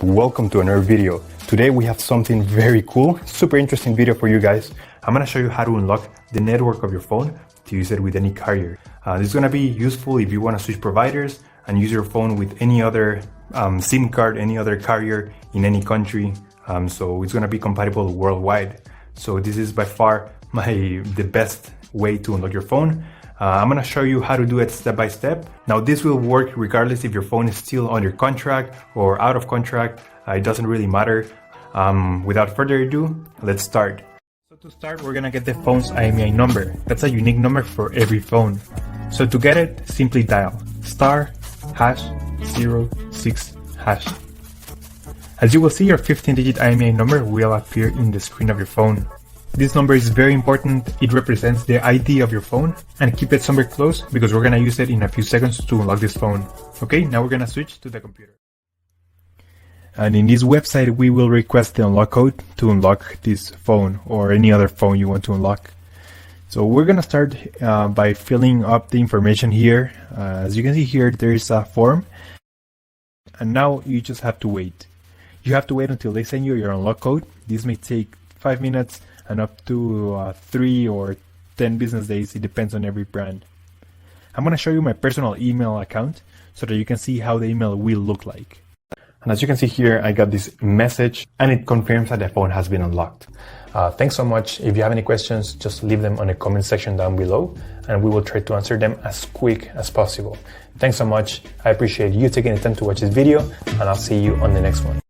Welcome to another video. Today we have something very cool, super interesting video for you guys. I'm gonna show you how to unlock the network of your phone to use it with any carrier. This is gonna be useful if you wanna switch providers and use your phone with any other SIM card, any other carrier in any country. So it's gonna be compatible worldwide. So this is by far the best way to unlock your phone. I'm gonna show you how to do it step by step. Now this will work regardless if your phone is still under contract or out of contract. It doesn't really matter. Without further ado, let's start. So to start, we're gonna get the phone's IMEI number. That's a unique number for every phone. So to get it, simply dial *#06#. As you will see, your 15-digit IMEI number will appear in the screen of your phone. This number is very important. It represents the ID of your phone, and keep it somewhere close because we're gonna use it in a few seconds to unlock this phone. Okay, now we're gonna switch to the computer. And in this website, we will request the unlock code to unlock this phone or any other phone you want to unlock. So we're gonna start by filling up the information here. As you can see here, there is a form, and now you just have to wait. You have to wait until they send you your unlock code. This may take 5 minutes and up to 3 or 10 business days. It depends on every brand. I'm going to show you my personal email account so that you can see how the email will look like. And as you can see here, I got this message and it confirms that the phone has been unlocked. Thanks so much. If you have any questions, just leave them on the comment section down below and we will try to answer them as quick as possible. Thanks so much. I appreciate you taking the time to watch this video and I'll see you on the next one.